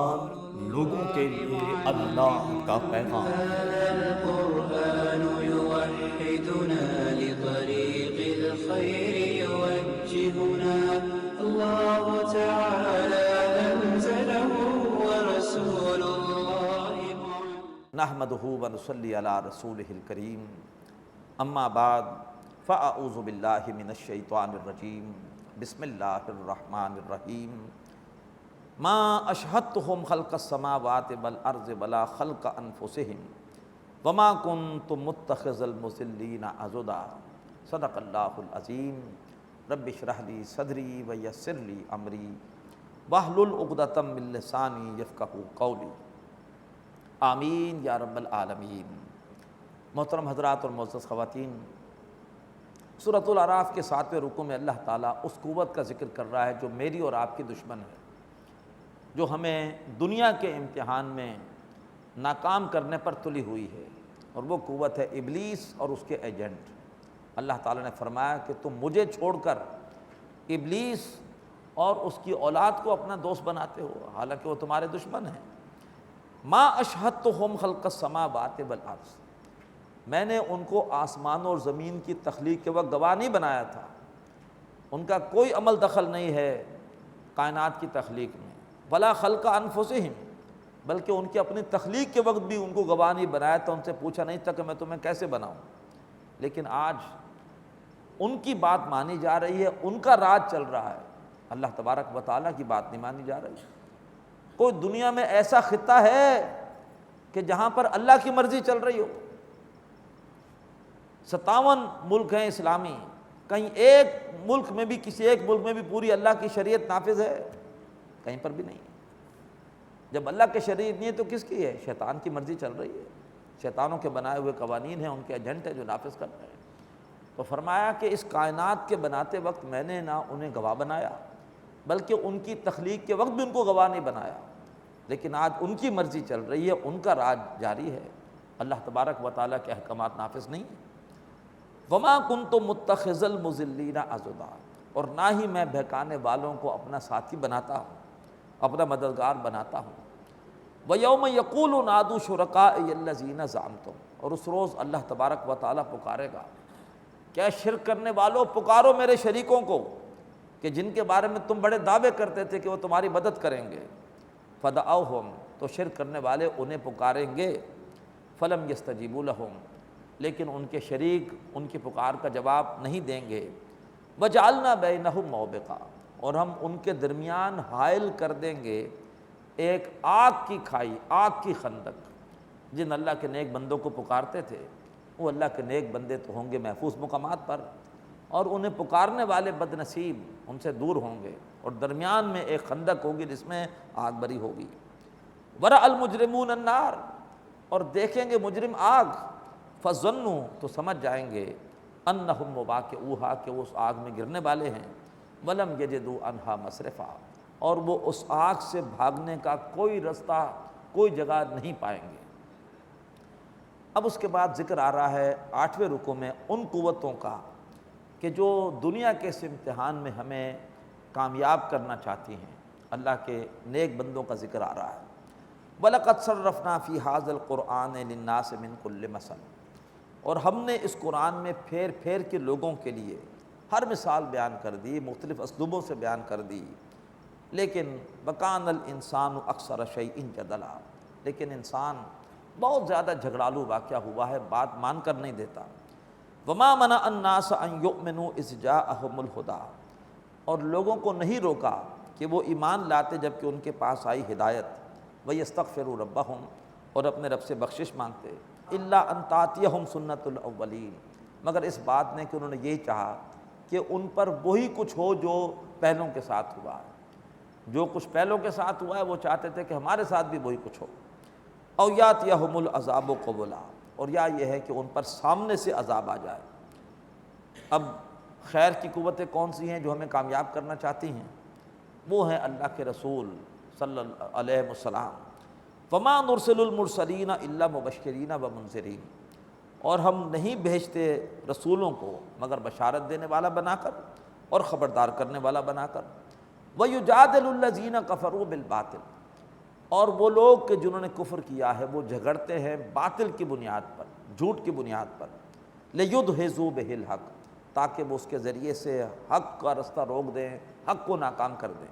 قرآن لوگوں کے لیے اللہ کا پیغام۔ القرآن يوحدنا لطريق الخير يوجهنا الله تعالى أنزله ورسول الله نحمده ونصلي على رسوله الكريم اما بعد فاعوذ باللہ من الشیطان الرجیم بسم اللہ الرحمن الرحیم ما اشہدتہم خلق السماوات والارض ولا خلق انفسہم وما کنت متخذ المضلین عضدا صدق اللہ العظیم رب اشرح لی صدری ویسر لی امری واحلل عقدۃ من لسانی یفقہوا قولی آمین یا رب العالمین۔ محترم حضرات اور معزز خواتین، سورۃ الاعراف کے 7ویں رکوع میں اللہ تعالیٰ اس قوت کا ذکر کر رہا ہے جو میری اور آپ کی دشمن ہے، جو ہمیں دنیا کے امتحان میں ناکام کرنے پر تلی ہوئی ہے، اور وہ قوت ہے ابلیس اور اس کے ایجنٹ۔ اللہ تعالیٰ نے فرمایا کہ تم مجھے چھوڑ کر ابلیس اور اس کی اولاد کو اپنا دوست بناتے ہو، حالانکہ وہ تمہارے دشمن ہیں۔ ما اشہدتہم خلق السماوات والارض، میں نے ان کو آسمان اور زمین کی تخلیق کے وقت گواہ نہیں بنایا تھا، ان کا کوئی عمل دخل نہیں ہے کائنات کی تخلیق میں، ولا خلق انفسہم، بلکہ ان کی اپنی تخلیق کے وقت بھی ان کو گواہ نہیں بنایا تھا، ان سے پوچھا نہیں تھا کہ میں تمہیں کیسے بناؤں۔ لیکن آج ان کی بات مانی جا رہی ہے، ان کا راج چل رہا ہے، اللہ تبارک و تعالیٰ کی بات نہیں مانی جا رہی۔ کوئی دنیا میں ایسا خطہ ہے کہ جہاں پر اللہ کی مرضی چل رہی ہو؟ 57 ملک ہیں اسلامی، کہیں ایک ملک میں بھی، کسی ایک ملک میں بھی پوری اللہ کی شریعت نافذ ہے؟ کہیں پر بھی نہیں ہے۔ جب اللہ کی شریعت نہیں ہے تو کس کی ہے؟ شیطان کی مرضی چل رہی ہے، شیطانوں کے بنائے ہوئے قوانین ہیں، ان کے ایجنٹ ہیں جو نافذ کر رہے ہیں۔ تو فرمایا کہ اس کائنات کے بناتے وقت میں نے نہ انہیں گواہ بنایا، بلکہ ان کی تخلیق کے وقت بھی ان کو گواہ نہیں بنایا، لیکن آج ان کی مرضی چل رہی ہے، ان کا راج جاری ہے، اللہ تبارک و تعالیٰ کے احکامات نافذ نہیں ہیں۔ وما کنت متخذ المضلین عضدا، اور نہ ہی میں بہکانے والوں کو اپنا ساتھی بناتا ہوں، اپنا مددگار بناتا ہوں۔ وَيَوْمَ يَقُولُ نَادُوا شُرَكَائِيَ الَّذِينَ زَعَمْتُمْ، اور اس روز اللہ تبارک و تعالیٰ پکارے گا کہ شرک کرنے والوں پکارو میرے شریکوں کو کہ جن کے بارے میں تم بڑے دعوے کرتے تھے کہ وہ تمہاری مدد کریں گے۔ فَدَعَوْهُمْ، تو شرک کرنے والے انہیں پکاریں گے، فَلَمْ يَسْتَجِيبُوا لَهُمْ، لیکن ان کے شریک ان کی پکار کا جواب نہیں دیں گے۔ وَجَعَلْنَا بَيْنَهُمْ مَوْبِقًا، اور ہم ان کے درمیان حائل کر دیں گے ایک آگ کی کھائی، آگ کی خندق۔ جن اللہ کے نیک بندوں کو پکارتے تھے وہ اللہ کے نیک بندے تو ہوں گے محفوظ مقامات پر، اور انہیں پکارنے والے بد نصیب ان سے دور ہوں گے، اور درمیان میں ایک خندق ہوگی جس میں آگ بری ہوگی۔ وَرَأَ الْمُجْرِمُونَ النَّارَ، اور دیکھیں گے مجرم آگ، فَظَنُّوا، تو سمجھ جائیں گے، أَنَّهُمْ مُوَاقِعُوهَا، کہ وہ اس آگ میں گرنے والے ہیں، وَلَمْ يَجِدُوا عَنْهَا مَصْرِفًا، اور وہ اس آگ سے بھاگنے کا کوئی رستہ، کوئی جگہ نہیں پائیں گے۔ اب اس کے بعد ذکر آ رہا ہے 8ویں رکوع میں ان قوتوں کا کہ جو دنیا کے اس امتحان میں ہمیں کامیاب کرنا چاہتی ہیں۔ اللہ کے نیک بندوں کا ذکر آ رہا ہے۔ وَلَقَدْ صَرَّفْنَا فِي هَذَا الْقُرْآنِ لِلنَّاسِ مِنْ كُلِّ مَثَلٍ، اور ہم نے اس قرآن میں پھیر پھیر کے لوگوں کے لیے ہر مثال بیان کر دی، مختلف اسلوبوں سے بیان کر دی، لیکن وَكَانَ الْإِنسَانُ أَكْثَرَ شَيْءٍ جَدَلًا، لیکن انسان بہت زیادہ جھگڑالو واقعہ ہوا ہے، بات مان کر نہیں دیتا۔ وَمَا مَنَعَ النَّاسَ أَن يُؤْمِنُوا إِذْ جَاءَهُمُ الْهُدَىٰ، اور لوگوں کو نہیں روکا کہ وہ ایمان لاتے جب کہ ان کے پاس آئی ہدایت۔ وَيَسْتَغْفِرُوا رَبَّهُمْ، اور اپنے رب سے بخشش مانگتے۔ إِلَّا أَن تَأْتِيَهُمْ سُنَّةُ الْأَوَّلِينَ، مگر اس بات نے کہ انہوں نے یہی چاہا کہ ان پر وہی کچھ ہو جو پہلوں کے ساتھ ہوا ہے، جو کچھ پہلوں کے ساتھ ہوا ہے وہ چاہتے تھے کہ ہمارے ساتھ بھی وہی کچھ ہو۔ أَوْ يَأْتِيَهُمُ الْعَذَابُ قَبْلًا، اور یا یہ ہے کہ ان پر سامنے سے عذاب آ جائے۔ اب خیر کی قوتیں کون سی ہیں جو ہمیں کامیاب کرنا چاہتی ہیں؟ وہ ہیں اللہ کے رسول صلی اللہ علیہ وسلم۔ وَمَا نُرْسِلُ الْمُرْسَلِينَ إِلَّا مُبَشِّرِينَ وَمُنذِرِينَ، اور ہم نہیں بھیجتے رسولوں کو مگر بشارت دینے والا بنا کر اور خبردار کرنے والا بنا کر۔ وَيُجَادِلُ الَّذِينَ كَفَرُوا بِالْبَاطِلِ، اور وہ لوگ کہ جنہوں نے کفر کیا ہے وہ جھگڑتے ہیں باطل کی بنیاد پر، جھوٹ کی بنیاد پر، لِیُدْحِضُوا بِهِ الْحَقَّ، تاکہ وہ اس کے ذریعے سے حق کا رستہ روک دیں، حق کو ناکام کر دیں۔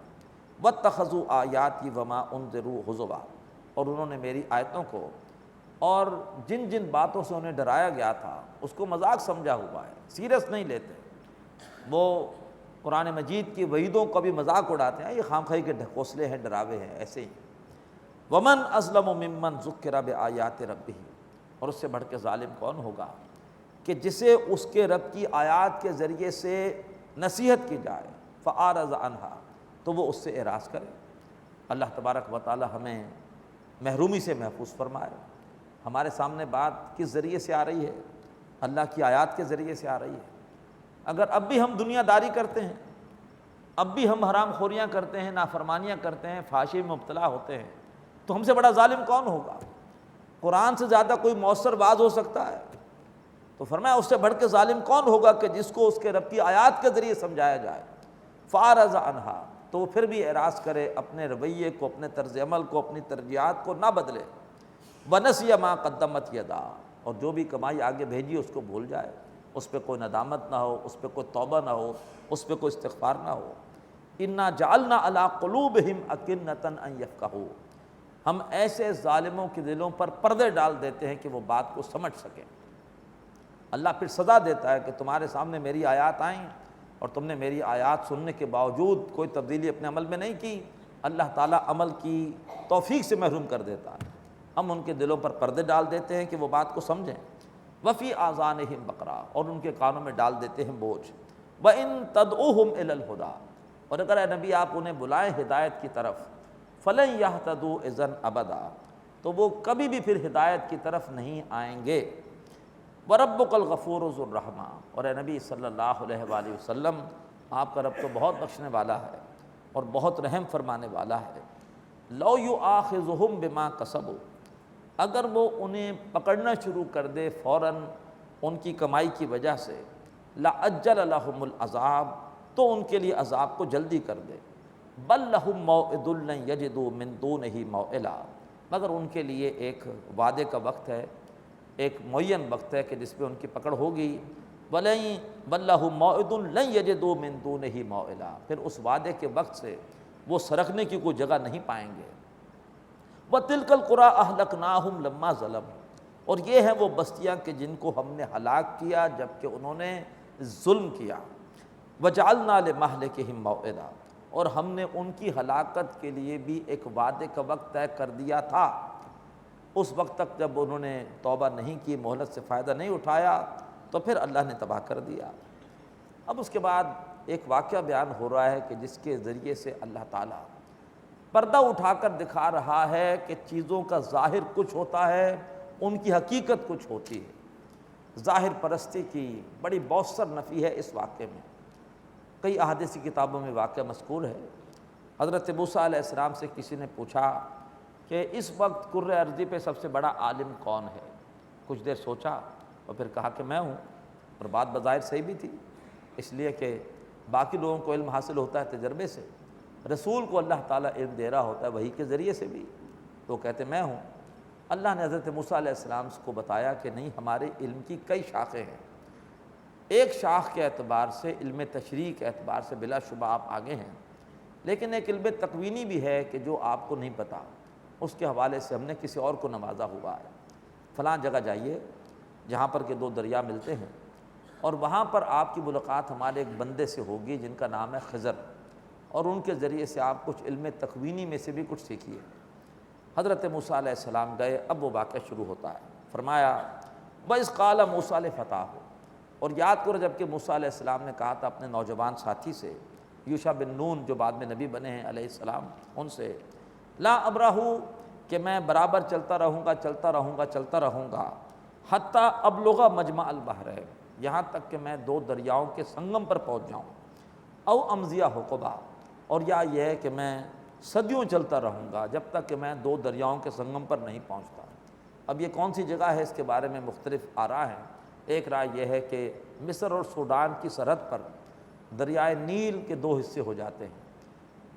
وَاتَّخَذُوا آیَاتِی وَمَا أُنذِرُوا ہُزُوًا، اور انہوں نے میری آیتوں کو اور جن جن باتوں سے انہیں ڈرایا گیا تھا اس کو مذاق سمجھا ہوا ہے، سیریس نہیں لیتے۔ وہ قرآن مجید کی وعیدوں کا بھی مذاق اڑاتے ہیں، یہ خامخواہی کے ڈھکوسلے ہیں، ڈراوے ہیں، ایسے ہی۔ وَمَنْ أَظْلَمُ مِمَّنْ ذُكِّرَ بِآیَاتِ رَبِّهِ، اور اس سے بڑھ کے ظالم کون ہوگا کہ جسے اس کے رب کی آیات کے ذریعے سے نصیحت کی جائے، فَأَعْرَضَ عَنْهَا، تو وہ اس سے اعراض کرے۔ اللہ تبارک و تعالی ہمیں محرومی سے محفوظ فرمائے۔ ہمارے سامنے بات کس ذریعے سے آ رہی ہے؟ اللہ کی آیات کے ذریعے سے آ رہی ہے۔ اگر اب بھی ہم دنیا داری کرتے ہیں، اب بھی ہم حرام خوریاں کرتے ہیں، نافرمانیاں کرتے ہیں، فحاشی میں مبتلا ہوتے ہیں، تو ہم سے بڑا ظالم کون ہوگا؟ قرآن سے زیادہ کوئی مؤثر باز ہو سکتا ہے؟ تو فرمایا اس سے بڑھ کے ظالم کون ہوگا کہ جس کو اس کے رب کی آیات کے ذریعے سمجھایا جائے۔ فَأَعْرَضَ عَنْهَا، تو وہ پھر بھی اعراض کرے، اپنے رویے کو، اپنے طرز عمل کو، اپنی ترجیحات کو نہ بدلے۔ وَنَسِیَ مَا قَدَّمَتْ يَدَاهُ، اور جو بھی کمائی آگے بھیجی اس کو بھول جائے، اس پہ کوئی ندامت نہ ہو، اس پہ کوئی توبہ نہ ہو، اس پہ کوئی استغفار نہ ہو۔ اِنَّا جَعَلْنَا عَلَىٰ قُلُوبِهِمْ أَكِنَّةً أَن يَفْقَهُوا، ہم ایسے ظالموں کے دلوں پر پردے ڈال دیتے ہیں کہ وہ بات کو سمجھ سکیں۔ اللہ پھر سزا دیتا ہے کہ تمہارے سامنے میری آیات آئیں اور تم نے میری آیات سننے کے باوجود کوئی تبدیلی اپنے عمل میں نہیں کی، اللہ تعالیٰ عمل کی توفیق سے محروم کر دیتا ہے۔ ہم ان کے دلوں پر پردے ڈال دیتے ہیں کہ وہ بات کو سمجھیں۔ وفی آذانہم وقرا، اور ان کے کانوں میں ڈال دیتے ہیں بوجھ۔ وَإِن تَدْعُوهُمْ إِلَى الْهُدَىٰ، اور اگر اے نبی آپ انہیں بلائیں ہدایت کی طرف، فَلَن يَهْتَدُوا إِذًا أَبَدًا، تو وہ کبھی بھی پھر ہدایت کی طرف نہیں آئیں گے۔ وَرَبُّكَ الْغَفُورُ ذُو الرَّحْمَةِ، اور اے نبی صلی اللہ علیہ وآلہ وسلم، آپ کا رب تو بہت بخشنے والا ہے اور بہت رحم فرمانے والا ہے۔ لَوْ يُؤَاخِذُهُم بِمَا كَسَبُوا، اگر وہ انہیں پکڑنا شروع کر دے فوراً ان کی کمائی کی وجہ سے، لَعَجَّلَ لَهُمُ الْعَذَابَ، تو ان کے لیے عذاب کو جلدی کر دے۔ بَل لَهُم مَوْعِدٌ لَن يَجِدُوا مِن دُونِهِ مَوْعِلًا، مگر ان کے لیے ایک وعدے کا وقت ہے، ایک معین وقت ہے کہ جس پہ ان کی پکڑ ہوگی۔ بَل لَهُم مَوْعِدٌ لَن يَجِدُوا مِن دُونِهِ مَوْعِلًا، پھر اس وعدے کے وقت سے وہ سرکنے کی کوئی جگہ نہیں پائیں گے۔ وَتِلْكَ الْقُرَىٰ أَهْلَكْنَاهُمْ لَمَّا ظَلَمُوا، اور یہ ہیں وہ بستیاں کہ جن کو ہم نے ہلاک کیا جب کہ انہوں نے ظلم کیا۔ وَجَعَلْنَا لِمَهْلِكِهِمْ مَوْعِدًا، اور ہم نے ان کی ہلاکت کے لیے بھی ایک وعدے کا وقت طے کر دیا تھا۔ اس وقت تک جب انہوں نے توبہ نہیں کی، مہلت سے فائدہ نہیں اٹھایا، تو پھر اللہ نے تباہ کر دیا۔ اب اس کے بعد ایک واقعہ بیان ہو رہا ہے کہ جس کے ذریعے سے اللہ تعالیٰ پردہ اٹھا کر دکھا رہا ہے کہ چیزوں کا ظاہر کچھ ہوتا ہے، ان کی حقیقت کچھ ہوتی ہے۔ ظاہر پرستی کی بڑی مؤثر نفی ہے اس واقعے میں۔ کئی احادیثی کتابوں میں واقعہ مذکور ہے۔ حضرت موسیٰ علیہ السلام سے کسی نے پوچھا کہ اس وقت کرۂ ارضی پہ سب سے بڑا عالم کون ہے؟ کچھ دیر سوچا اور پھر کہا کہ میں ہوں، اور بات بظاہر صحیح بھی تھی، اس لیے کہ باقی لوگوں کو علم حاصل ہوتا ہے تجربے سے، رسول کو اللہ تعالیٰ علم دے رہا ہوتا ہے وحی کے ذریعے سے بھی، تو کہتے میں ہوں۔ اللہ نے حضرت موسیٰ علیہ السلام کو بتایا کہ نہیں، ہمارے علم کی کئی شاخیں ہیں، ایک شاخ کے اعتبار سے، علم تشریح کے اعتبار سے بلا شبہ آپ آگے ہیں، لیکن ایک علم تکوینی بھی ہے کہ جو آپ کو نہیں پتہ، اس کے حوالے سے ہم نے کسی اور کو نوازا ہوا ہے۔ فلاں جگہ جائیے جہاں پر کہ دو دریا ملتے ہیں، اور وہاں پر آپ کی ملاقات ہمارے ایک بندے سے ہوگی جن کا نام ہے خضر، اور ان کے ذریعے سے آپ کچھ علم تکوینی میں سے بھی کچھ سیکھیے۔ حضرت موسیٰ علیہ السلام گئے، اب وہ واقعہ شروع ہوتا ہے۔ فرمایا وَإِذْ قَالَ مُوسَىٰ لِفَتَاهُ، اور یاد کرو جب کہ موسیٰ علیہ السلام نے کہا تھا اپنے نوجوان ساتھی سے، یوشع بن نون جو بعد میں نبی بنے ہیں علیہ السلام، ان سے، لا ابرح، کہ میں برابر چلتا رہوں گا چلتا رہوں گا چلتا رہوں گا، حتیٰ ابلغ مجمع البحرین، یہاں تک کہ میں دو دریاؤں کے سنگم پر پہنچ جاؤں، او امضیہ حقبہ، اور یا یہ ہے کہ میں صدیوں چلتا رہوں گا جب تک کہ میں دو دریاؤں کے سنگم پر نہیں پہنچتا۔ اب یہ کون سی جگہ ہے اس کے بارے میں مختلف آراء ہیں۔ ایک رائے یہ ہے کہ مصر اور سوڈان کی سرحد پر دریائے نیل کے دو حصے ہو جاتے ہیں،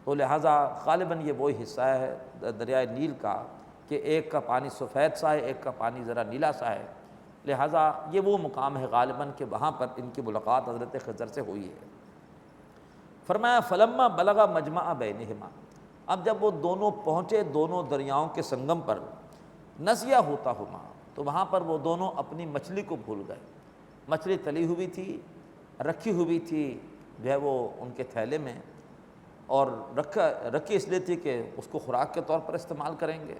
تو لہٰذا غالباً یہ وہی حصہ ہے دریائے نیل کا کہ ایک کا پانی سفید سا ہے، ایک کا پانی ذرا نیلا سا ہے، لہٰذا یہ وہ مقام ہے غالباً کہ وہاں پر ان کی ملاقات حضرت خضر سے ہوئی ہے۔ فرمایا فلما بلغ مجمع بینہما، اب جب وہ دونوں پہنچے دونوں دریاؤں کے سنگم پر، نسیا ہوتا ہما، تو وہاں پر وہ دونوں اپنی مچھلی کو بھول گئے۔ مچھلی تلی ہوئی تھی، رکھی ہوئی تھی جو ہے وہ ان کے تھیلے میں، اور رکھی اس لیے تھی کہ اس کو خوراک کے طور پر استعمال کریں گے،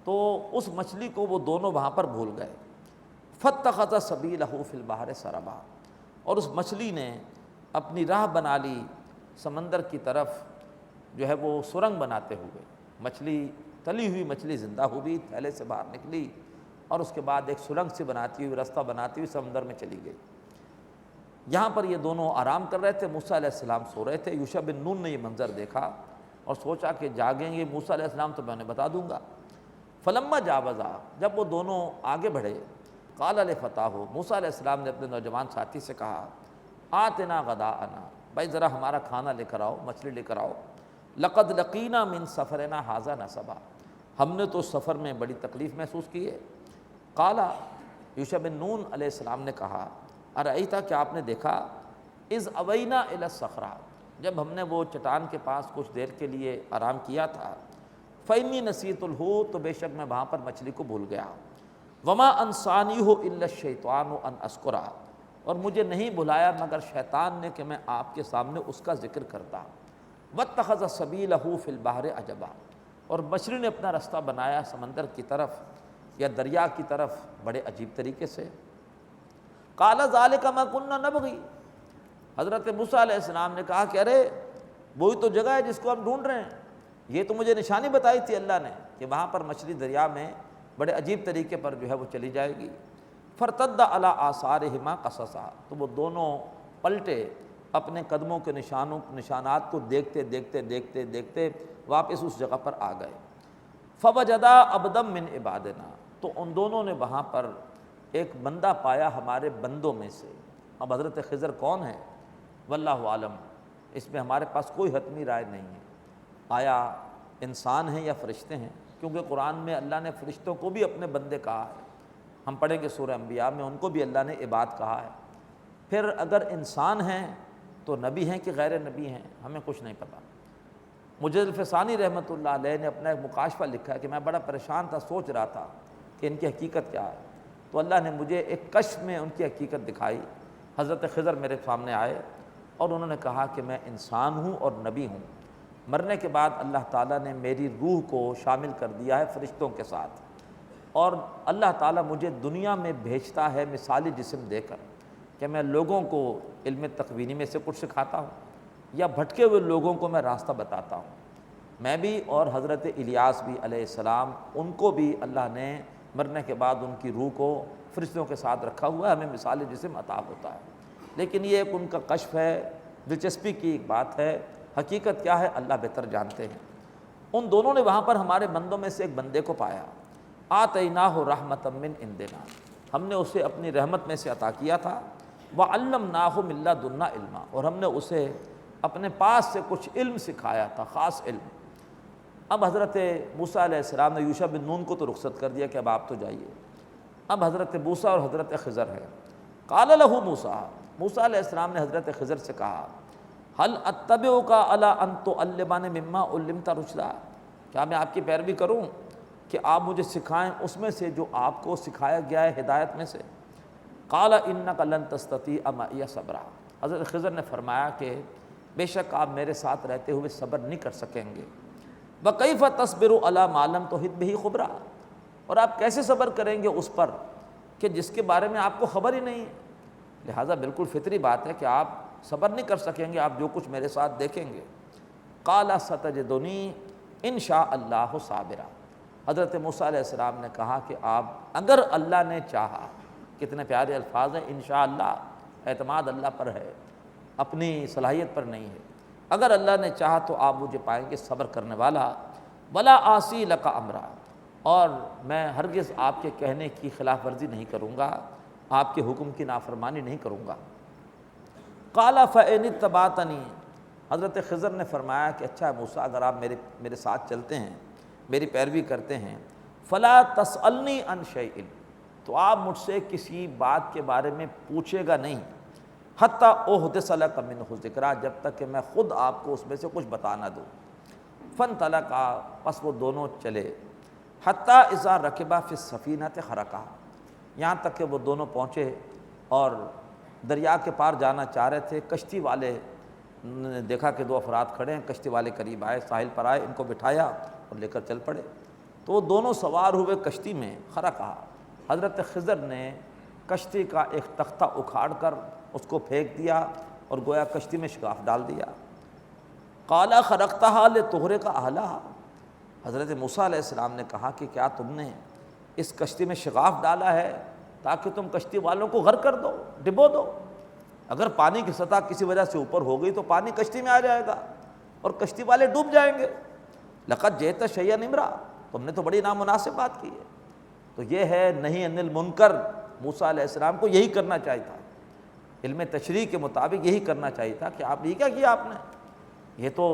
تو اس مچھلی کو وہ دونوں وہاں پر بھول گئے۔ فاتخذ سبیلہ فی البحر سربا، اور اس مچھلی نے اپنی راہ بنا لی سمندر کی طرف جو ہے وہ سرنگ بناتے ہوئے۔ مچھلی تلی ہوئی مچھلی زندہ ہوئی، تھیلے سے باہر نکلی اور اس کے بعد ایک سرنگ سے بناتی ہوئی رستہ بناتی ہوئی سمندر میں چلی گئی۔ یہاں پر یہ دونوں آرام کر رہے تھے، موسیٰ علیہ السلام سو رہے تھے۔ یوشع بن نون نے یہ منظر دیکھا اور سوچا کہ جاگیں گے موسیٰ علیہ السلام تو میں انہیں بتا دوں گا۔ فلما جاوزا، جب وہ دونوں آگے بڑھے، قال لفتاہ، موسیٰ علیہ السلام نے اپنے نوجوان ساتھی سے کہا آتنا غداءنا، بھائی ذرا ہمارا کھانا لے کر آؤ، مچھلی لے کر آؤ۔ لقد لقینا من سفرنا ھذا نصبا، ہم نے تو سفر میں بڑی تکلیف محسوس کی ہے۔ قال، یوشع بن نون علیہ السلام نے کہا ارأیت، کیا آپ نے دیکھا، اذ اوینا الی الصخرہ، جب ہم نے وہ چٹان کے پاس کچھ دیر کے لیے آرام کیا تھا، فإنی نسیت الحوت، تو بے شک میں وہاں پر مچھلی کو بھول گیا، وما انسانیہ الا الشیطان ان اذکرہ، اور مجھے نہیں بھلایا مگر شیطان نے کہ میں آپ کے سامنے اس کا ذکر کرتا۔ واتخذ سبیلہ فی البحر عجبا، اور مچھلی نے اپنا رستہ بنایا سمندر کی طرف یا دریا کی طرف بڑے عجیب طریقے سے۔ قال ذلک ما کنا نبغی، حضرت موسیٰ علیہ السلام نے کہا کہ ارے وہی تو جگہ ہے جس کو ہم ڈھونڈ رہے ہیں، یہ تو مجھے نشانی بتائی تھی اللہ نے کہ وہاں پر مچھلی دریا میں بڑے عجیب طریقے پر جو ہے وہ چلی جائے گی۔ فرتد علی آثارہما قصصا، تو وہ دونوں پلٹے اپنے قدموں کے نشانات کو دیکھتے دیکھتے دیکھتے دیکھتے واپس اس جگہ پر آ گئے۔ فوجدا عبدا من عبادنا، تو ان دونوں نے وہاں پر ایک بندہ پایا ہمارے بندوں میں سے۔ اب حضرت خضر کون ہے واللہ عالم، اس میں ہمارے پاس کوئی حتمی رائے نہیں ہے، آیا انسان ہیں یا فرشتے ہیں، کیونکہ قرآن میں اللہ نے فرشتوں کو بھی اپنے بندے کہا ہے، ہم پڑھیں گے سورہ انبیاء میں ان کو بھی اللہ نے عباد کہا ہے۔ پھر اگر انسان ہیں تو نبی ہیں کہ غیر نبی ہیں، ہمیں کچھ نہیں پتہ۔ مجد الفسانی رحمۃ اللہ علیہ نے اپنا ایک مکاشفہ لکھا ہے کہ میں بڑا پریشان تھا، سوچ رہا تھا کہ ان کی حقیقت کیا ہے، تو اللہ نے مجھے ایک کشف میں ان کی حقیقت دکھائی۔ حضرت خضر میرے سامنے آئے اور انہوں نے کہا کہ میں انسان ہوں اور نبی ہوں، مرنے کے بعد اللہ تعالیٰ نے میری روح کو شامل کر دیا ہے فرشتوں کے ساتھ، اور اللہ تعالیٰ مجھے دنیا میں بھیجتا ہے مثالی جسم دے کر کہ میں لوگوں کو علم تکوینی میں سے کچھ سکھاتا ہوں یا بھٹکے ہوئے لوگوں کو میں راستہ بتاتا ہوں۔ میں بھی اور حضرت الیاس بھی علیہ السلام، ان کو بھی اللہ نے مرنے کے بعد ان کی روح کو فرشتوں کے ساتھ رکھا ہوا ہے، ہمیں مثال جسم عطا ہوتا ہے۔ لیکن یہ ایک ان کا کشف ہے، دلچسپی کی ایک بات ہے، حقیقت کیا ہے اللہ بہتر جانتے ہیں۔ ان دونوں نے وہاں پر ہمارے بندوں میں سے ایک بندے کو پایا، آتیناہ رحمۃ من عندنا، ہم نے اسے اپنی رحمت میں سے عطا کیا تھا، وعلمناہ من لدنا علما، اور ہم نے اسے اپنے پاس سے کچھ علم سکھایا تھا، خاص علم۔ اب حضرت موسیٰ علیہ السلام نے یوشع بن نون کو تو رخصت کر دیا کہ اب آپ تو جائیے، اب حضرت موسیٰ اور حضرت خضر ہے۔ قال لہ موسیٰ، موسیٰ علیہ السلام نے حضرت خضر سے کہا هل اتبعک علی ان تعلمنی مما علمت رشدا، کیا میں آپ کی پیروی کروں کہ آپ مجھے سکھائیں اس میں سے جو آپ کو سکھایا گیا ہے ہدایت میں سے۔ قال انک لن تستطیع معی صبرا، حضرت خضر نے فرمایا کہ بے شک آپ میرے ساتھ رہتے ہوئے صبر نہیں کر سکیں گے۔ وکیف تصبر علی ما لم تحط بہ خبرا، اور آپ کیسے صبر کریں گے اس پر کہ جس کے بارے میں آپ کو خبر ہی نہیں ہے۔ لہٰذا بالکل فطری بات ہے کہ آپ صبر نہیں کر سکیں گے، آپ جو کچھ میرے ساتھ دیکھیں گے۔ قال ستجدنی ان شاء اللہ صابرا، حضرت موسیٰ علیہ السلام نے کہا کہ آپ اگر اللہ نے چاہا، کتنے پیارے الفاظ ہیں، انشاءاللہ، اعتماد اللہ پر ہے، اپنی صلاحیت پر نہیں ہے، اگر اللہ نے چاہا تو آپ مجھے پائیں گے صبر کرنے والا، ولا آسی لک امرا، اور میں ہرگز آپ کے کہنے کی خلاف ورزی نہیں کروں گا، آپ کے حکم کی نافرمانی نہیں کروں گا۔ قال فإن اتبعتنی، حضرت خضر نے فرمایا کہ اچھا موسیٰ اگر آپ میرے ساتھ چلتے ہیں، میری پیروی کرتے ہیں، فلا تسألنی عن شیء، تو آپ مجھ سے کسی بات کے بارے میں پوچھے گا نہیں، حتی احدث لک منہ ذکرا، جب تک کہ میں خود آپ کو اس میں سے کچھ بتا نہ دوں۔ فانطلقا، پس وہ دونوں چلے، حتی اذا رکبا فی السفینۃ خرقا، یہاں تک کہ وہ دونوں پہنچے اور دریا کے پار جانا چاہ رہے تھے۔ کشتی والے نے دیکھا کہ دو افراد کھڑے ہیں، کشتی والے قریب آئے، ساحل پر آئے، ان کو بٹھایا اور لے کر چل پڑے۔ تو وہ دونوں سوار ہوئے کشتی میں، خرقا، حضرت خضر نے کشتی کا ایک تختہ اکھاڑ کر اس کو پھینک دیا اور گویا کشتی میں شگاف ڈال دیا۔ قال خرقتھا لتغرق اہلھا، حضرت موسیٰ علیہ السلام نے کہا کہ کیا تم نے اس کشتی میں شگاف ڈالا ہے تاکہ تم کشتی والوں کو غرق کر دو، ڈبو دو؟ اگر پانی کی سطح کسی وجہ سے اوپر ہو گئی تو پانی کشتی میں آ جائے گا اور کشتی والے ڈوب جائیں گے۔ لقد جئت شیئا امرا، تم نے تو بڑی نامناسب بات کی ہے۔ تو یہ ہے نہی عن المنکر، موسیٰ علیہ السلام کو یہی کرنا چاہیے تھا، علم تشریع کے مطابق یہی کرنا چاہیے تھا کہ آپ یہ کیا کیا آپ نے، یہ تو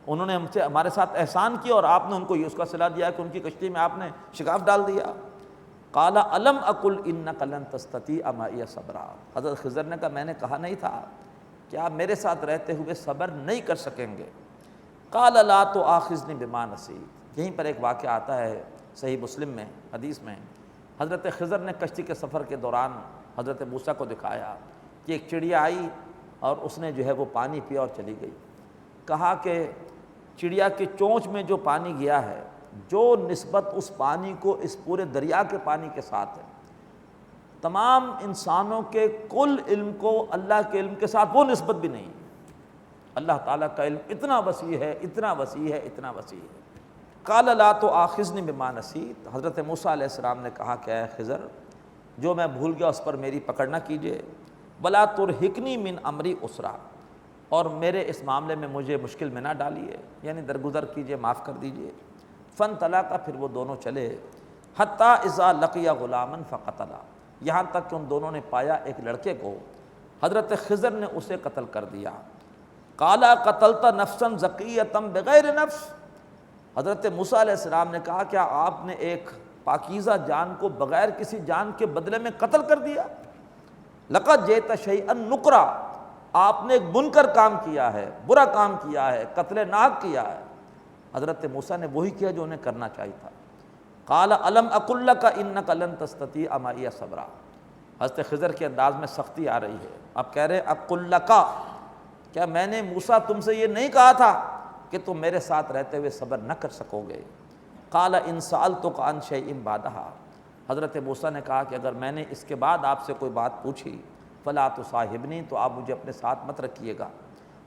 انہوں نے ہمارے ساتھ احسان کیا اور آپ نے ان کو یہ اس کا صلہ دیا کہ ان کی کشتی میں آپ نے شگاف ڈال دیا۔ قال الم اقل انک لن تستطیع معی صبرا، حضرت خضر نے کہا میں نے کہا نہیں تھا کہ آپ میرے ساتھ رہتے ہوئے صبر نہیں کر سکیں گے۔ قال لا تؤاخذنی بما نسیت، یہیں پر ایک واقعہ آتا ہے صحیح مسلم میں، حدیث میں، حضرت خضر نے کشتی کے سفر کے دوران حضرت موسیٰ کو دکھایا کہ ایک چڑیا آئی اور اس نے جو ہے وہ پانی پیا اور چلی گئی۔ کہا کہ چڑیا کی چونچ میں جو پانی گیا ہے، جو نسبت اس پانی کو اس پورے دریا کے پانی کے ساتھ ہے، تمام انسانوں کے کل علم کو اللہ کے علم کے ساتھ وہ نسبت بھی نہیں۔ اللہ تعالیٰ کا علم اتنا وسیع ہے، اتنا وسیع ہے، اتنا وسیع ہے۔ قال لا تؤاخذنی بما نسیت، حضرت موسیٰ علیہ السلام نے کہا کہ اے خضر، جو میں بھول گیا اس پر میری پکڑ نہ کیجیے، ولا ترہقنی من امری عسرا، اور میرے اس معاملے میں مجھے مشکل میں نہ ڈالیے، یعنی درگزر کیجیے، معاف کر دیجیے۔ فانطلقا، پھر وہ دونوں چلے، حتی اذا لقی غلاما فقتلا، یہاں تک کہ ان دونوں نے پایا ایک لڑکے کو، حضرت خضر نے اسے قتل کر دیا۔ قال قتلت نفسا زکیۃ بغیر نفس، حضرت موسیٰ علیہ السلام نے کہا کیا آپ نے ایک پاکیزہ جان کو بغیر کسی جان کے بدلے میں قتل کر دیا؟ لقد جئت شیئا نکرا، آپ نے ایک منکر کام کیا ہے، برا کام کیا ہے، قتل ناک کیا ہے۔ حضرت موسیٰ نے وہی کیا جو انہیں کرنا چاہیے تھا۔ قال الم اقل لک انک لن تستطیع معی صبرا، حضرت خضر کے انداز میں سختی آ رہی ہے، آپ کہہ رہے اقل لک، کیا میں نے موسیٰ تم سے یہ نہیں کہا تھا کہ تم میرے ساتھ رہتے ہوئے صبر نہ کر سکو گے؟ قال ان سألتک عن شیء بعدہا، حضرت موسیٰ نے کہا کہ اگر میں نے اس کے بعد آپ سے کوئی بات پوچھی، فلا تصاحبنی، تو آپ مجھے اپنے ساتھ مت رکھیے گا،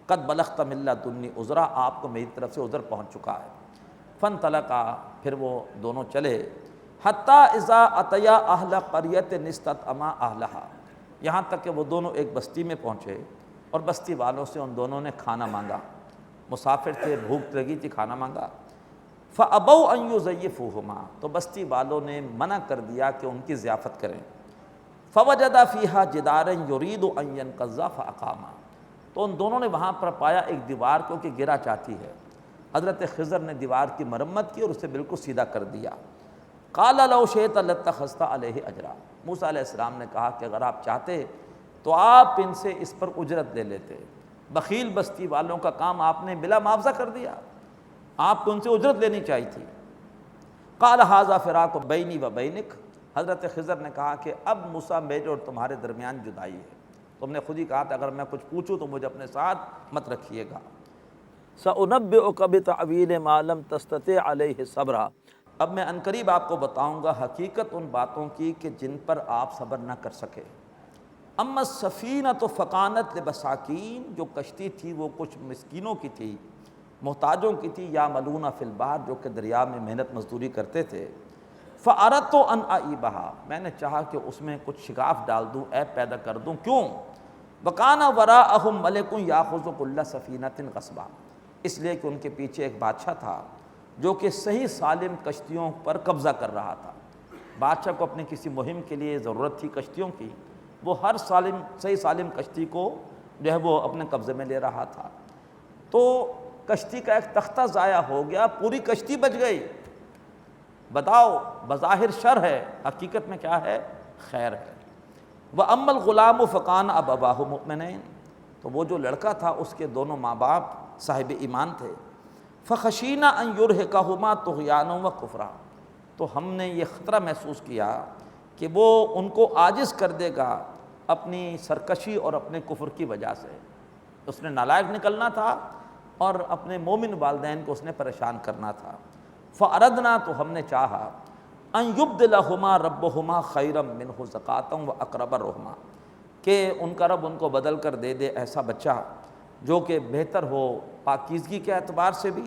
قد بلغت من لدنی عذرا، آپ کو میری طرف سے عذر پہنچ چکا ہے۔ فانطلقا، پھر وہ دونوں چلے، حتی اذا اتیا اہل قریۃ استطعما اہلھا، یہاں تک کہ وہ دونوں ایک بستی میں پہنچے اور بستی والوں سے ان دونوں نے کھانا مانگا، مسافر تھے، بھوک لگی تھی، کھانا مانگا۔ فابوا ان یضیفوہما، تو بستی والوں نے منع کر دیا کہ ان کی ضیافت کریں۔ فوجد فیہا جدارا یرید ان ینقض فاقاما، تو ان دونوں نے وہاں پر پایا ایک دیوار کو کہ گرا چاہتی ہے، حضرت خضر نے دیوار کی مرمت کی اور اسے بالکل سیدھا کر دیا۔ قال لو شئت لاتخذت علیہ اجرا، موسیٰ علیہ السلام نے کہا کہ اگر آپ چاہتے تو آپ ان سے اس پر اجرت لے لیتے، بخیل بستی والوں کا کام آپ نے بلا معاوضہ کر دیا، آپ کو ان سے اجرت لینی چاہیے تھی۔ قال ھذا فراق بینی و بینک، حضرت خضر نے کہا کہ اب موسیٰ میرے اور تمہارے درمیان جدائی ہے، تم نے خود ہی کہا تھا اگر میں کچھ پوچھوں تو مجھے اپنے ساتھ مت رکھیے گا۔ سأنبئک بتأویل ما لم تستطع علیہ صبرا، اب میں عنقریب آپ کو بتاؤں گا حقیقت ان باتوں کی کہ جن پر آپ صبر نہ کر سکے۔ اما السفینۃ فکانت لمساکین، جو کشتی تھی وہ کچھ مسکینوں کی تھی، محتاجوں کی تھی، یعملون فی البحر، جو کہ دریا میں محنت مزدوری کرتے تھے۔ فاردت ان اعیبھا، میں نے چاہا کہ اس میں کچھ شگاف ڈال دوں، عیب پیدا کر دوں، کیوں؟ وکان وراءہم ملک یاخذ کل سفینۃ غصبا، اس لیے کہ ان کے پیچھے ایک بادشاہ تھا جو کہ صحیح سالم کشتیوں پر قبضہ کر رہا تھا۔ بادشاہ کو اپنی کسی مہم کے لیے ضرورت تھی کشتیوں کی، وہ ہر صحیح سالم کشتی کو جو ہے وہ اپنے قبضے میں لے رہا تھا۔ تو کشتی کا ایک تختہ ضائع ہو گیا، پوری کشتی بچ گئی۔ بتاؤ، بظاہر شر ہے، حقیقت میں کیا ہے؟ خیر ہے۔ وَأَمَّا الْغُلَامُ فَكَانَ أَبَوَاهُ مُؤْمِنَيْنِ، تو وہ جو لڑکا تھا اس کے دونوں ماں باپ صاحب ایمان تھے۔ فَخَشِينَا أَن يُرْهِقَهُمَا طُغْيَانًا وَكُفْرًا، تو ہم نے یہ خطرہ محسوس کیا کہ وہ ان کو عاجز کر دے گا اپنی سرکشی اور اپنے کفر کی وجہ سے۔ اس نے نالائق نکلنا تھا اور اپنے مومن والدین کو اس نے پریشان کرنا تھا۔ فَأَرَدْنَا، تو ہم نے چاہا، أَن يُبْدِلَهُمَا رَبُّهُمَا خَيْرًا مِّنْهُ زَكَاةً وَأَقْرَبَ رُحْمًا، کہ ان کا رب ان کو بدل کر دے دے ایسا بچہ جو کہ بہتر ہو پاکیزگی کے اعتبار سے بھی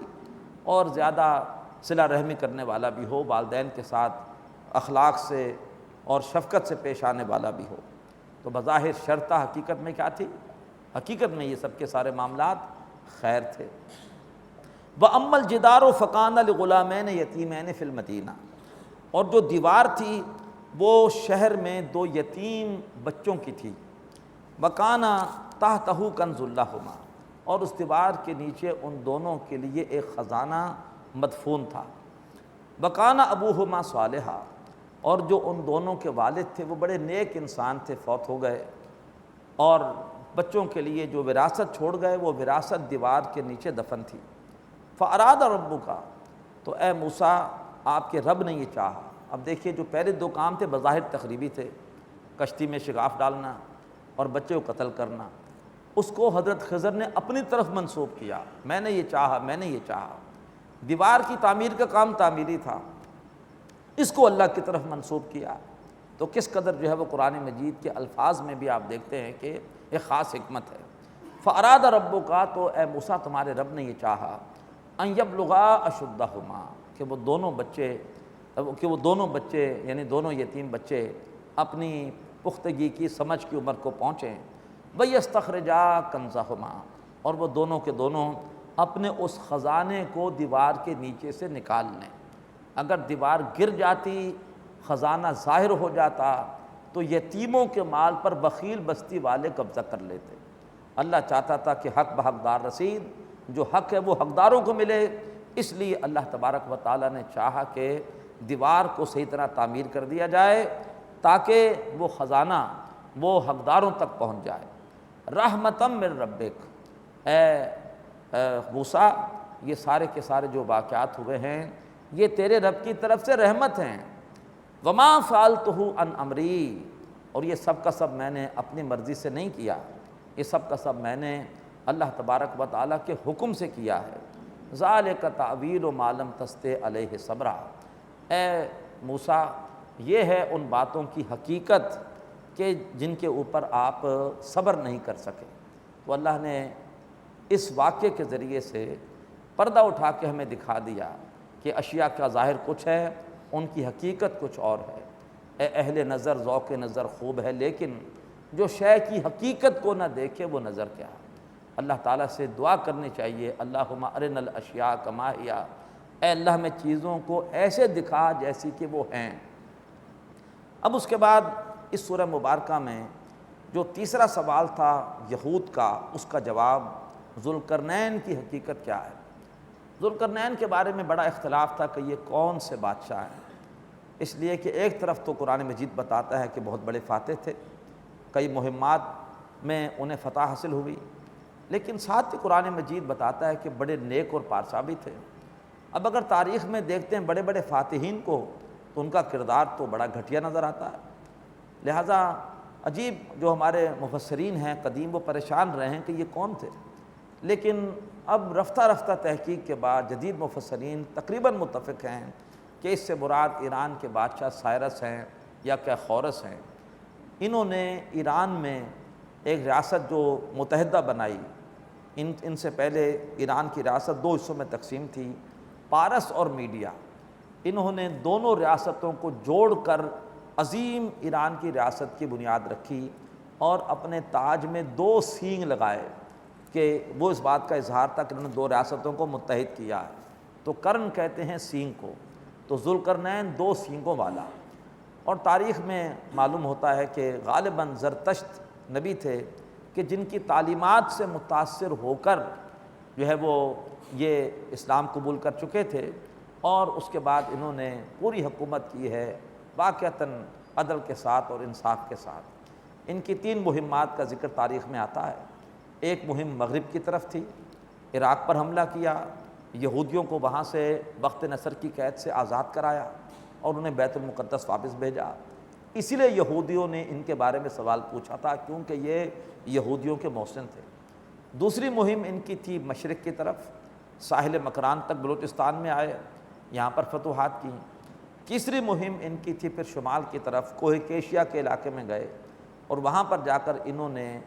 اور زیادہ صلہ رحمی کرنے والا بھی ہو، والدین کے ساتھ اخلاق سے اور شفقت سے پیش آنے والا بھی ہو۔ تو بظاہر شر تھا، حقیقت میں کیا تھی؟ حقیقت میں یہ سب کے سارے معاملات خیر تھے۔ وَأَمَّا الْجِدَارُ فَكَانَ لِغُلَامَيْنِ يَتِيمَيْنِ فِي الْمَدِينَةِ، اور جو دیوار تھی وہ شہر میں دو یتیم بچوں کی تھی۔ وَكَانَ تَحْتَهُ كَنْزٌ لَهُمَا، اور اس دیوار کے نیچے ان دونوں کے لیے ایک خزانہ مدفون تھا۔ وَكَانَ أَبُوهُمَا صَالِحًا، اور جو ان دونوں کے والد تھے وہ بڑے نیک انسان تھے، فوت ہو گئے، اور بچوں کے لیے جو وراثت چھوڑ گئے وہ وراثت دیوار کے نیچے دفن تھی۔ فَأَرَادَ رَبُّكَ، تو اے موسیٰ آپ کے رب نے یہ چاہا۔ اب دیکھیے، جو پہلے دو کام تھے بظاہر تخریبی تھے، کشتی میں شگاف ڈالنا اور بچے کو قتل کرنا، اس کو حضرت خضر نے اپنی طرف منسوب کیا، میں نے یہ چاہا، میں نے یہ چاہا۔ دیوار کی تعمیر کا کام تعمیری تھا، اس کو اللہ کی طرف منسوب کیا۔ تو کس قدر جو ہے وہ قرآن مجید کے الفاظ میں بھی آپ دیکھتے ہیں کہ ایک خاص حکمت ہے۔ فَأَرَادَ رَبُّكَ، تو اے موسیٰ تمہارے رب نے یہ چاہا، أَن يَبْلُغَا أَشُدَّهُمَا، کہ وہ دونوں بچے یعنی دونوں یتیم بچے اپنی پختگی کی، سمجھ کی عمر کو پہنچیں۔ وَيَسْتَخْرِجَا كَنْزَهُمَا، اور وہ دونوں کے دونوں اپنے اس خزانے کو دیوار کے نیچے سے نکال لیں۔ اگر دیوار گر جاتی، خزانہ ظاہر ہو جاتا، تو یتیموں کے مال پر بخیل بستی والے قبضہ کر لیتے۔ اللہ چاہتا تھا کہ حق بحقدار رسید، جو حق ہے وہ حقداروں کو ملے، اس لیے اللہ تبارک و تعالیٰ نے چاہا کہ دیوار کو صحیح طرح تعمیر کر دیا جائے تاکہ وہ خزانہ وہ حقداروں تک پہنچ جائے۔ رحمتم من ربک، اے موسیٰ یہ سارے کے سارے جو واقعات ہوئے ہیں یہ تیرے رب کی طرف سے رحمت ہیں۔ وما فعلتہ عن امری، اور یہ سب کا سب میں نے اپنی مرضی سے نہیں کیا، یہ سب کا سب میں نے اللہ تبارک و تعالیٰ کے حکم سے کیا ہے۔ ذالک تعویل ما لم تستطع علیہ صبرا، اے موسیٰ یہ ہے ان باتوں کی حقیقت کہ جن کے اوپر آپ صبر نہیں کر سکے۔ تو اللہ نے اس واقعے کے ذریعے سے پردہ اٹھا کے ہمیں دکھا دیا کہ اشیاء کا ظاہر کچھ ہے، ان کی حقیقت کچھ اور ہے۔ اے اہل نظر، ذوق نظر خوب ہے، لیکن جو شے کی حقیقت کو نہ دیکھے وہ نظر کیا ہے۔ اللہ تعالیٰ سے دعا کرنی چاہیے، اللہم ارنا الاشیاء کما ہی، اے اللہ میں چیزوں کو ایسے دکھا جیسی کہ وہ ہیں۔ اب اس کے بعد اس سورہ مبارکہ میں جو تیسرا سوال تھا یہود کا، اس کا جواب ذوالقرنین کی حقیقت کیا ہے۔ ذوالقرنین کے بارے میں بڑا اختلاف تھا کہ یہ کون سے بادشاہ ہیں، اس لیے کہ ایک طرف تو قرآن مجید بتاتا ہے کہ بہت بڑے فاتح تھے، کئی مہمات میں انہیں فتح حاصل ہوئی، لیکن ساتھ ہی قرآن مجید بتاتا ہے کہ بڑے نیک اور پارسا بھی تھے۔ اب اگر تاریخ میں دیکھتے ہیں بڑے بڑے فاتحین کو تو ان کا کردار تو بڑا گھٹیا نظر آتا ہے، لہٰذا عجیب جو ہمارے مفسرین ہیں قدیم وہ پریشان رہے ہیں کہ یہ کون تھے، لیکن اب رفتہ رفتہ تحقیق کے بعد جدید مفسرین تقریباً متفق ہیں کہ اس سے مراد ایران کے بادشاہ سائرس ہیں یا کیا خورس ہیں۔ انہوں نے ایران میں ایک ریاست جو متحدہ بنائی، ان سے پہلے ایران کی ریاست دو حصوں میں تقسیم تھی، پارس اور میڈیا۔ انہوں نے دونوں ریاستوں کو جوڑ کر عظیم ایران کی ریاست کی بنیاد رکھی اور اپنے تاج میں دو سینگ لگائے کہ وہ اس بات کا اظہار تھا کہ انہوں نے دو ریاستوں کو متحد کیا ہے۔ تو کرن کہتے ہیں سینگ کو، تو ذوالقرنین دو سینگوں والا۔ اور تاریخ میں معلوم ہوتا ہے کہ غالباً زرتشت نبی تھے کہ جن کی تعلیمات سے متاثر ہو کر جو ہے وہ یہ اسلام قبول کر چکے تھے، اور اس کے بعد انہوں نے پوری حکومت کی ہے واقعتاً عدل کے ساتھ اور انصاف کے ساتھ۔ ان کی 3 مہمات کا ذکر تاریخ میں آتا ہے۔ ایک مہم مغرب کی طرف تھی، عراق پر حملہ کیا، یہودیوں کو وہاں سے وقت نصر کی قید سے آزاد کرایا اور انہیں بیت المقدس واپس بھیجا۔ اسی لیے یہودیوں نے ان کے بارے میں سوال پوچھا تھا، کیونکہ یہ یہودیوں کے محسن تھے۔ دوسری مہم ان کی تھی مشرق کی طرف، ساحل مکران تک بلوچستان میں آئے، یہاں پر فتوحات کی۔ تیسری مہم ان کی تھی پھر شمال کی طرف، کوہ کیشیا کے علاقے میں گئے، اور وہاں پر جا کر انہوں نے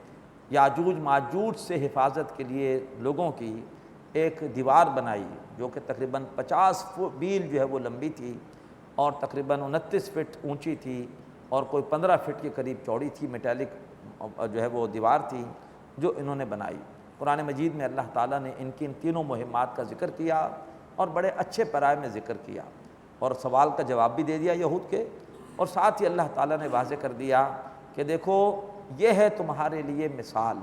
یاجوج ماجوج سے حفاظت کے لیے لوگوں کی ایک دیوار بنائی، جو کہ تقریباً 50 میل جو ہے وہ لمبی تھی اور تقریباً 29 فٹ اونچی تھی، اور کوئی 15 فٹ کے قریب چوڑی تھی، میٹالک جو ہے وہ دیوار تھی جو انہوں نے بنائی۔ قرآن مجید میں اللہ تعالیٰ نے ان کی ان تینوں مہمات کا ذکر کیا اور بڑے اچھے پیرائے میں ذکر کیا، اور سوال کا جواب بھی دے دیا یہود کے، اور ساتھ ہی اللہ تعالیٰ نے واضح کر دیا کہ دیکھو یہ ہے تمہارے لیے مثال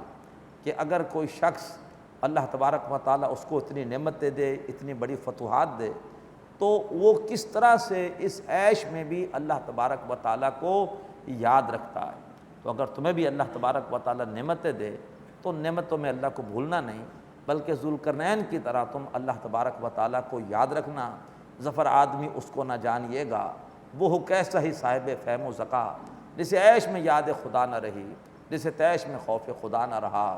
کہ اگر کوئی شخص اللہ تبارک و تعالیٰ اس کو اتنی نعمت دے دے، اتنی بڑی فتوحات دے، تو وہ کس طرح سے اس عیش میں بھی اللہ تبارک و تعالیٰ کو یاد رکھتا ہے۔ تو اگر تمہیں بھی اللہ تبارک و تعالیٰ نعمتیں دے تو نعمتوں میں اللہ کو بھولنا نہیں، بلکہ ذوالقرنین کی طرح تم اللہ تبارک و تعالیٰ کو یاد رکھنا۔ ظفر آدمی اس کو نہ جانیے گا، وہ ہو کیسا ہی صاحب فہم و ذکا، جسے عیش میں یاد خدا نہ رہی، جسے تیش میں خوف خدا نہ رہا۔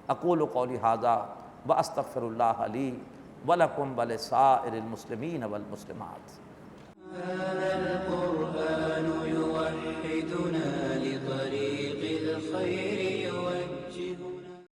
اقول قولی ھذا واستغفر اللہ لی ولکم ولسائر المسلمین والمسلمات۔